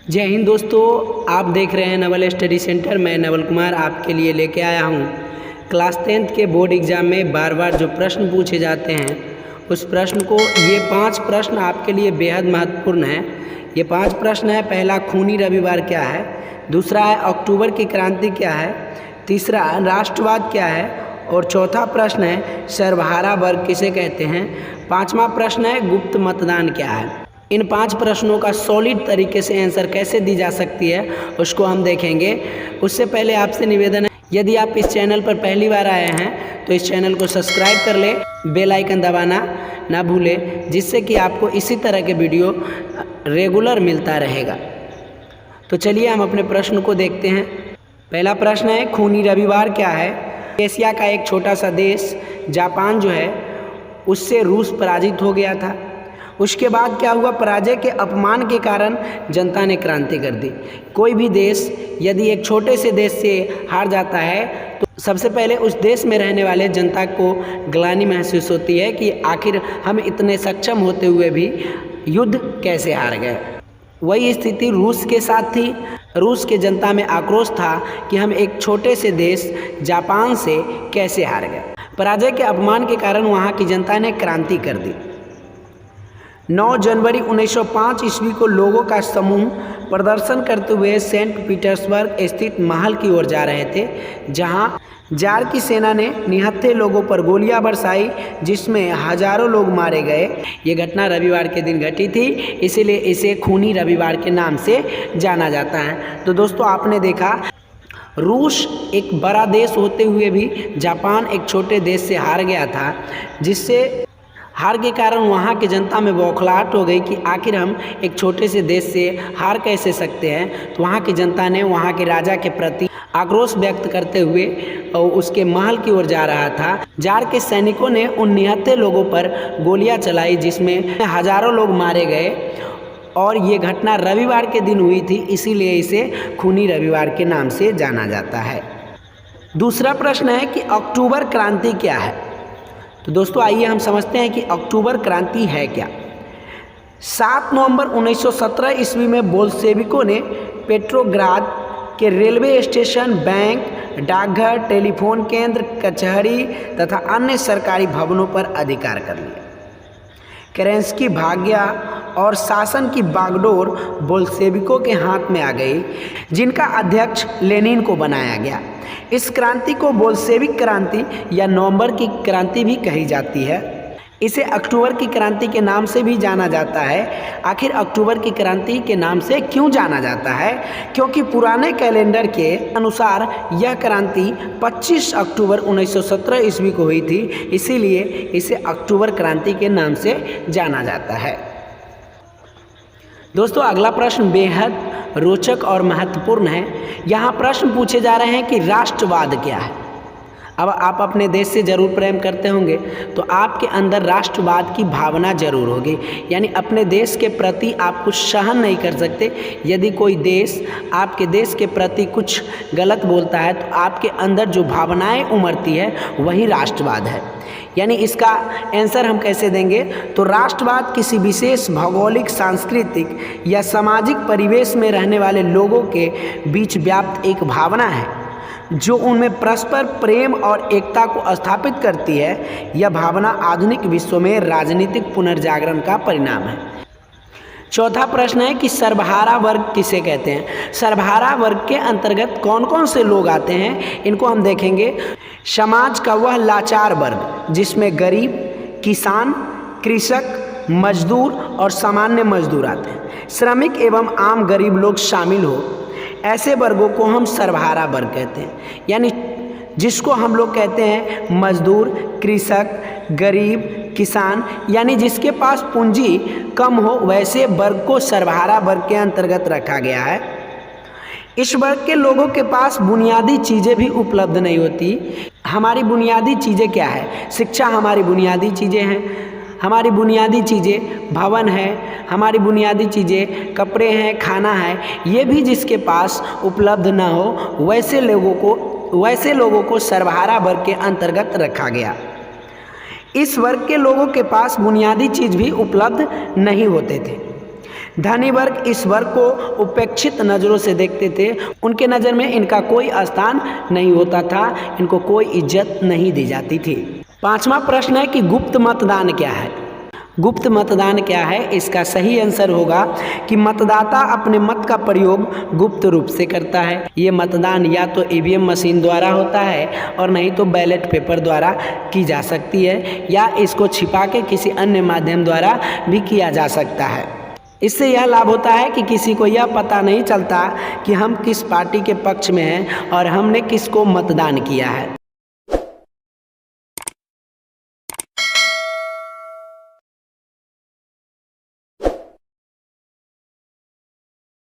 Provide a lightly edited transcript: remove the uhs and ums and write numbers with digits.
जय हिंद दोस्तों, आप देख रहे हैं नवल स्टडी सेंटर। मैं नवल कुमार आपके लिए लेके आया हूँ क्लास 10th के बोर्ड एग्ज़ाम में बार बार जो प्रश्न पूछे जाते हैं उस प्रश्न को, ये 5 प्रश्न आपके लिए बेहद महत्वपूर्ण हैं। ये 5 प्रश्न है। पहला, खूनी रविवार क्या है। दूसरा है, अक्टूबर की क्रांति क्या है। तीसरा, राष्ट्रवाद क्या है। और चौथा प्रश्न है, सर्वहारा वर्ग किसे कहते हैं। पाँचवा प्रश्न है, गुप्त मतदान क्या है। इन 5 प्रश्नों का सॉलिड तरीके से आंसर कैसे दी जा सकती है उसको हम देखेंगे। उससे पहले आपसे निवेदन है, यदि आप इस चैनल पर पहली बार आए हैं तो इस चैनल को सब्सक्राइब कर ले, बेल आइकन दबाना ना भूलें, जिससे कि आपको इसी तरह के वीडियो रेगुलर मिलता रहेगा। तो चलिए हम अपने प्रश्न को देखते हैं। पहला प्रश्न है, खूनी रविवार क्या है। एशिया का एक छोटा सा देश जापान जो है उससे रूस पराजित हो गया था। उसके बाद क्या हुआ, पराजय के अपमान के कारण जनता ने क्रांति कर दी। कोई भी देश यदि एक छोटे से देश से हार जाता है तो सबसे पहले उस देश में रहने वाले जनता को ग्लानि महसूस होती है कि आखिर हम इतने सक्षम होते हुए भी युद्ध कैसे हार गए। वही स्थिति रूस के साथ थी। रूस के जनता में आक्रोश था कि हम एक छोटे से देश जापान से कैसे हार गए। पराजय के अपमान के कारण वहाँ की जनता ने क्रांति कर दी। 9 जनवरी 1905 ईस्वी को लोगों का समूह प्रदर्शन करते हुए सेंट पीटर्सबर्ग स्थित महल की ओर जा रहे थे, जहां जार की सेना ने निहत्थे लोगों पर गोलियां बरसाई, जिसमें हजारों लोग मारे गए। ये घटना रविवार के दिन घटी थी, इसीलिए इसे खूनी रविवार के नाम से जाना जाता है। तो दोस्तों, आपने देखा रूस एक बड़ा देश होते हुए भी जापान एक छोटे देश से हार गया था, जिससे हार के कारण वहाँ की जनता में बौखलाहट हो गई कि आखिर हम एक छोटे से देश से हार कैसे सकते हैं। तो वहाँ की जनता ने वहाँ के राजा के प्रति आक्रोश व्यक्त करते हुए उसके महल की ओर जा रहा था। जार के सैनिकों ने उन निहत्थे लोगों पर गोलियां चलाई, जिसमें हजारों लोग मारे गए। और ये घटना रविवार के दिन हुई थी, इसीलिए इसे खूनी रविवार के नाम से जाना जाता है। दूसरा प्रश्न है कि अक्टूबर क्रांति क्या है। तो दोस्तों, आइए हम समझते हैं कि अक्टूबर क्रांति है क्या। 7 नवंबर 1917 ईस्वी में बोल्शेविकों ने पेट्रोग्राद के रेलवे स्टेशन, बैंक, डाकघर, टेलीफोन केंद्र, कचहरी तथा अन्य सरकारी भवनों पर अधिकार कर लिया। केरेंस्की भाग गया और शासन की बागडोर बोल्शेविकों के हाथ में आ गई, जिनका अध्यक्ष लेनिन को बनाया गया। इस क्रांति को बोल्शेविक क्रांति या नवंबर की क्रांति भी कही जाती है। इसे अक्टूबर की क्रांति के नाम से भी जाना जाता है। आखिर अक्टूबर की क्रांति के नाम से क्यों जाना जाता है? क्योंकि पुराने कैलेंडर के अनुसार यह क्रांति 25 अक्टूबर 1917 ईस्वी को हुई थी, इसीलिए इसे अक्टूबर क्रांति के नाम से जाना जाता है। दोस्तों, अगला प्रश्न बेहद रोचक और महत्वपूर्ण है। यहाँ प्रश्न पूछे जा रहे हैं कि राष्ट्रवाद क्या है। अब आप अपने देश से ज़रूर प्रेम करते होंगे, तो आपके अंदर राष्ट्रवाद की भावना जरूर होगी। यानी अपने देश के प्रति आप कुछ सहन नहीं कर सकते। यदि कोई देश आपके देश के प्रति कुछ गलत बोलता है तो आपके अंदर जो भावनाएं उमड़ती है वही राष्ट्रवाद है। यानी इसका आंसर हम कैसे देंगे, तो राष्ट्रवाद किसी विशेष भौगोलिक, सांस्कृतिक या सामाजिक परिवेश में रहने वाले लोगों के बीच व्याप्त एक भावना है जो उनमें परस्पर प्रेम और एकता को स्थापित करती है। यह भावना आधुनिक विश्व में राजनीतिक पुनर्जागरण का परिणाम है। चौथा प्रश्न है कि सर्वहारा वर्ग किसे कहते हैं। सर्वहारा वर्ग के अंतर्गत कौन कौन से लोग आते हैं, इनको हम देखेंगे। समाज का वह लाचार वर्ग जिसमें गरीब, किसान, कृषक, मजदूर और सामान्य मजदूर आते हैं। श्रमिक एवं आम गरीब लोग शामिल हो, ऐसे वर्गों को हम सर्वहारा वर्ग कहते हैं। यानी जिसको हम लोग कहते हैं मजदूर, कृषक, गरीब, किसान, यानी जिसके पास पूंजी कम हो, वैसे वर्ग को सर्वहारा वर्ग के अंतर्गत रखा गया है। इस वर्ग के लोगों के पास बुनियादी चीज़ें भी उपलब्ध नहीं होती। हमारी बुनियादी चीज़ें क्या है? शिक्षा हमारी बुनियादी चीज़ें हैं। हमारी बुनियादी चीज़ें भवन है, हमारी बुनियादी चीज़ें कपड़े हैं, खाना है। ये भी जिसके पास उपलब्ध ना हो, वैसे लोगों को सर्वहारा वर्ग के अंतर्गत रखा गया। इस वर्ग के लोगों के पास बुनियादी चीज़ भी उपलब्ध नहीं होते थे। धनी वर्ग इस वर्ग को उपेक्षित नज़रों से देखते थे। उनके नज़र में इनका कोई स्थान नहीं होता था, इनको कोई इज्जत नहीं दी जाती थी। 5वां प्रश्न है कि गुप्त मतदान क्या है। गुप्त मतदान क्या है? इसका सही आंसर होगा कि मतदाता अपने मत का प्रयोग गुप्त रूप से करता है। ये मतदान या तो ईवीएम मशीन द्वारा होता है और नहीं तो बैलेट पेपर द्वारा की जा सकती है, या इसको छिपा के किसी अन्य माध्यम द्वारा भी किया जा सकता है। इससे यह लाभ होता है कि किसी को यह पता नहीं चलता कि हम किस पार्टी के पक्ष में हैं और हमने किसको मतदान किया है।